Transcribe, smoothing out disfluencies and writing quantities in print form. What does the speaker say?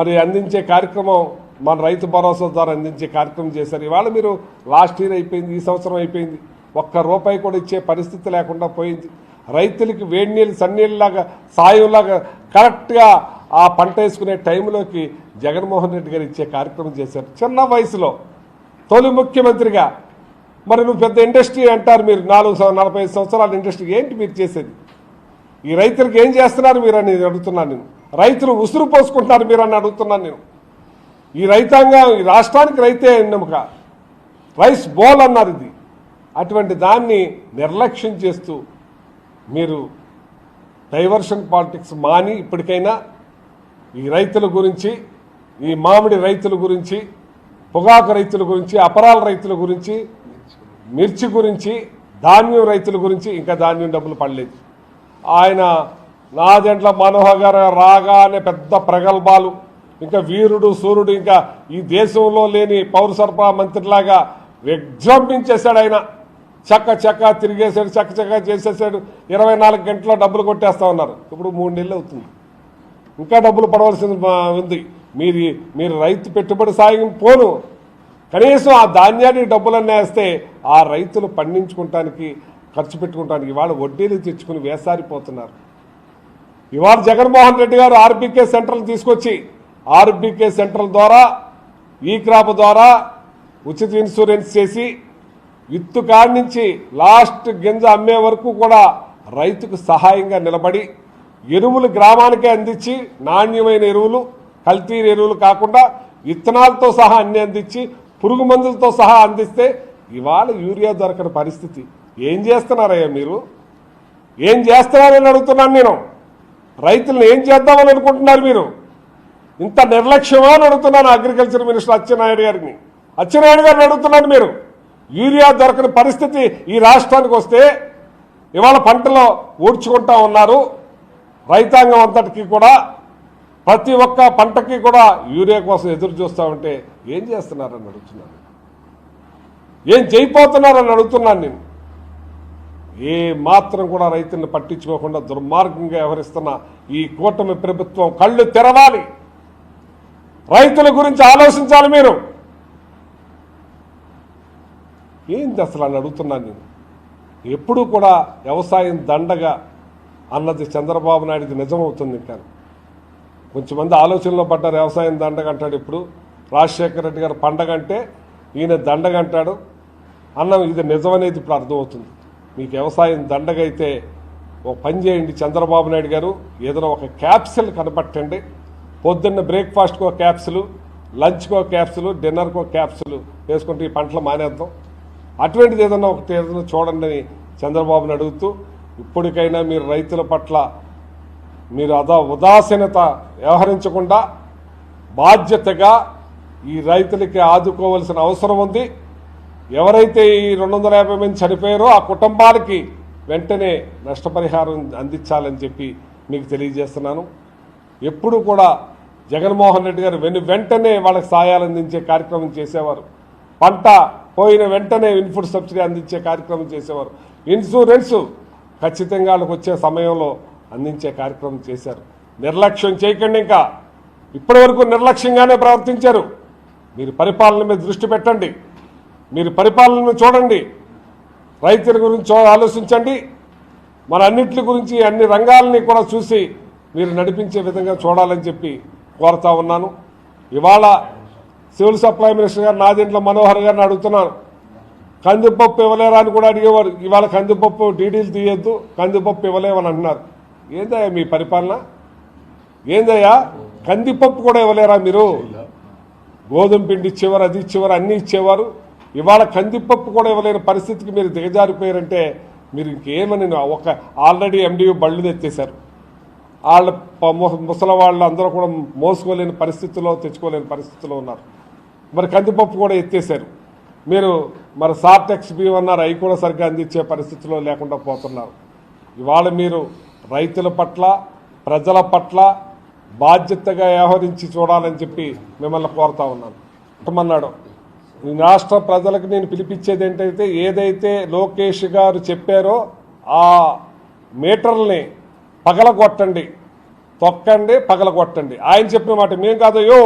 మరి అందించే కార్యక్రమం మన రైతు భరోసా ద్వారా అందించే కార్యక్రమం చేశారు. ఇవాళ మీరు లాస్ట్ ఇయర్ అయిపోయింది, ఈ సంవత్సరం అయిపోయింది, ఒక్క రూపాయి కూడా ఇచ్చే పరిస్థితి లేకుండా పోయింది. రైతులకి వేడి నీళ్ళు సన్నీళ్ళలాగా సాయంలాగా కరెక్ట్గా ఆ పంట వేసుకునే టైంలోకి జగన్మోహన్ రెడ్డి గారు ఇచ్చే కార్యక్రమం చేశారు. చిన్న వయసులో తొలి ముఖ్యమంత్రిగా. మరి నువ్వు పెద్ద ఇండస్ట్రీ అంటారు, మీరు 45 సంవత్సరాల ఇండస్ట్రీ ఏంటి మీరు చేసేది? ఈ రైతులకు ఏం చేస్తున్నారు మీరు అని అడుగుతున్నాను నేను. రైతులు ఉసురు పోసుకుంటున్నారు మీరు అని అడుగుతున్నాను నేను. ఈ రైతాంగం, ఈ రాష్ట్రానికి రైతే ఎన్నెముక, రైస్ బౌల్ అన్నారు ఇది. అటువంటి దాన్ని నిర్లక్ష్యం చేస్తూ మీరు డైవర్షన్ పాలిటిక్స్ మాని ఇప్పటికైనా ఈ రైతుల గురించి, ఈ మామిడి రైతుల గురించి, పొగాకు రైతుల గురించి, అపరాల రైతుల గురించి, మిర్చి గురించి, ధాన్యం రైతుల గురించి ఇంకా ధాన్యం డబ్బులు పడలేదు. ఆయన నాదెండ్ల మనోహర్ గారు రాగానే పెద్ద ప్రగల్భాలు, ఇంకా వీరుడు సూర్యుడు, ఇంకా ఈ దేశంలో లేని పౌర సరఫరా మంత్రిలాగా విజృంభించేశాడు. ఆయన చక్క తిరిగేశాడు, చక్క చేసేసాడు. 24 గంటల్లో డబ్బులు కొట్టేస్తా ఉన్నారు. ఇప్పుడు 3 నెలలు అవుతుంది, ఇంకా డబ్బులు పడవలసింది ఉంది. మీరు రైతు పెట్టుబడి సాయం పోను, కనీసం ఆ ధాన్యానికి డబ్బులన్నీ వేస్తే ఆ రైతులు పండించుకుంటానికి, ఖర్చు పెట్టుకుంటానికి ఇవాళ వడ్డీలు తెచ్చుకుని వేసారిపోతున్నారు. ఇవాళ జగన్మోహన్ రెడ్డి గారు ఆర్బీకే సెంటర్లు తీసుకొచ్చి, ఆర్బీకే సెంటర్ల ద్వారా, ఈ క్రాప్ ద్వారా ఉచిత ఇన్సూరెన్స్ చేసి, విత్తు కాడి నుంచి లాస్ట్ గింజ అమ్మే వరకు కూడా రైతుకు సహాయంగా నిలబడి, ఎరువులు గ్రామానికే అందించి, నాణ్యమైన ఎరువులు, కల్తీ ఎరువులు కాకుండా విత్తనాలతో సహా అన్ని అందించి, పురుగు మందులతో సహా అందిస్తే ఇవాళ యూరియా దొరకని పరిస్థితి. ఏం చేస్తున్నారయ్యా మీరు? ఏం చేస్తున్నారని అడుగుతున్నాను నేను. రైతులను ఏం చేద్దామని అనుకుంటున్నారు మీరు? ఇంత నిర్లక్ష్యమా అని అడుగుతున్నాను అగ్రికల్చర్ మినిస్టర్ అచ్చెన్నాయుడు గారిని. అచ్చెన్నాయుడు గారిని అడుగుతున్నాను. మీరు యూరియా దొరకని పరిస్థితి ఈ రాష్ట్రానికి వస్తే ఇవాళ పంటలో ఊడ్చుకుంటా ఉన్నారు. రైతాంగం అంతటికి కూడా ప్రతి ఒక్క పంటకి కూడా యూరియా కోసం ఎదురు చూస్తూ ఉంటే ఏం చేస్తున్నారని అడుగుతున్నాను. ఏం చేయబోతున్నారని అడుగుతున్నాను నేను. ఏ మాత్రం కూడా రైతులను పట్టించుకోకుండా దుర్మార్గంగా వ్యవహరిస్తున్న ఈ కూటమి ప్రభుత్వం కళ్ళు తెరవాలి. రైతుల గురించి ఆలోచించాలి మీరు. ఏంది అసలు అని అడుగుతున్నాను నేను. ఎప్పుడూ కూడా వ్యవసాయం దండగా అన్నది చంద్రబాబు నాయుడుది నిజమవుతుంది. కానీ కొంచెంమంది ఆలోచనలో పడ్డారు. వ్యవసాయం దండగ అంటాడు. ఇప్పుడు రాజశేఖర రెడ్డి గారు పండగ అంటే ఈయన దండగ అంటాడు. అన్నం ఇది నిజమనేది ఇప్పుడు అర్థమవుతుంది. మీకు వ్యవసాయం దండగైతే ఒక పని చేయండి చంద్రబాబు నాయుడు గారు, ఏదైనా ఒక క్యాప్సిల్ కనపట్టండి. పొద్దున్న బ్రేక్ఫాస్ట్కో క్యాప్సులు, లంచ్కో క్యాప్సులు, డిన్నర్కో క్యాప్సులు వేసుకుంటే ఈ పంటలు మానేద్దాం. అటువంటిది ఏదన్నా చూడండి అని చంద్రబాబుని అడుగుతూ, ఇప్పటికైనా మీరు రైతుల పట్ల మీరు ఉదాసీనత వ్యవహరించకుండా బాధ్యతగా ఈ రైతులకి ఆదుకోవాల్సిన అవసరం ఉంది. ఎవరైతే ఈ 250 మంది చనిపోయారో ఆ కుటుంబాలకి వెంటనే నష్టపరిహారం అందించాలని చెప్పి మీకు తెలియజేస్తున్నాను. ఎప్పుడు కూడా జగన్మోహన్ రెడ్డి గారు వెంటనే వాళ్ళకి సాయాలు అందించే కార్యక్రమం చేసేవారు. పంట పోయిన వెంటనే ఇన్పుట్ సబ్సిడీ అందించే కార్యక్రమం చేసేవారు. ఇన్సూరెన్స్ ఖచ్చితంగా వాళ్ళకి వచ్చే సమయంలో అందించే కార్యక్రమం చేశారు. నిర్లక్ష్యం చేయకండి. ఇంకా ఇప్పటివరకు నిర్లక్ష్యంగానే ప్రవర్తించారు. మీరు పరిపాలన మీద దృష్టి పెట్టండి. మీరు పరిపాలన చూడండి. రైతుల గురించి ఆలోచించండి. మన అన్నింటి గురించి అన్ని రంగాలని కూడా చూసి మీరు నడిపించే విధంగా చూడాలని చెప్పి కోరుతా ఉన్నాను. ఇవాళ సివిల్ సప్లై మినిస్టర్ గారు నాదెండ్ల మనోహర్ గారిని అడుగుతున్నాను. కందిపప్పు ఇవ్వలేరా అని కూడా అడిగేవారు. ఇవాళ కందిపప్పు డీడీలు తీయొద్దు, కందిపప్పు ఇవ్వలేమని అంటున్నారు. ఏందయ్యా మీ పరిపాలన? ఏందయ్యా కందిపప్పు కూడా ఇవ్వలేరా మీరు? గోధుమ పిండి ఇచ్చేవారు, అది ఇచ్చేవారు, అన్నీ ఇచ్చేవారు. ఇవాళ కందిపప్పు కూడా ఇవ్వలేని పరిస్థితికి మీరు దిగజారిపోయారంటే మీరు ఇంకేమని ఒక ఆల్రెడీ ఎండియూ బళ్ళు ఎత్తేశారు. వాళ్ళ ముసలి వాళ్ళు అందరూ కూడా మోసుకోలేని పరిస్థితుల్లో, తెచ్చుకోలేని పరిస్థితుల్లో ఉన్నారు. మరి కందిపప్పు కూడా ఎత్తేశారు. మీరు మరి సార్టెక్స్ బియ్యం అన్నారు, అవి కూడా సరిగ్గా అందించే పరిస్థితుల్లో లేకుండా పోతున్నారు. ఇవాళ మీరు రైతుల పట్ల, ప్రజల పట్ల బాధ్యతగా వ్యవహరించి చూడాలని చెప్పి మిమ్మల్ని కోరుతా ఉన్నాను. అంటున్నాడు ఈ రాష్ట్ర ప్రజలకు నేను పిలిపించేది ఏంటైతే, ఏదైతే లోకేష్ గారు చెప్పారో ఆ మీటర్లని పగలగొట్టండి. తొక్కండి పగలగొట్టండి. ఆయన చెప్పిన మాట మేం కాదయ్యో.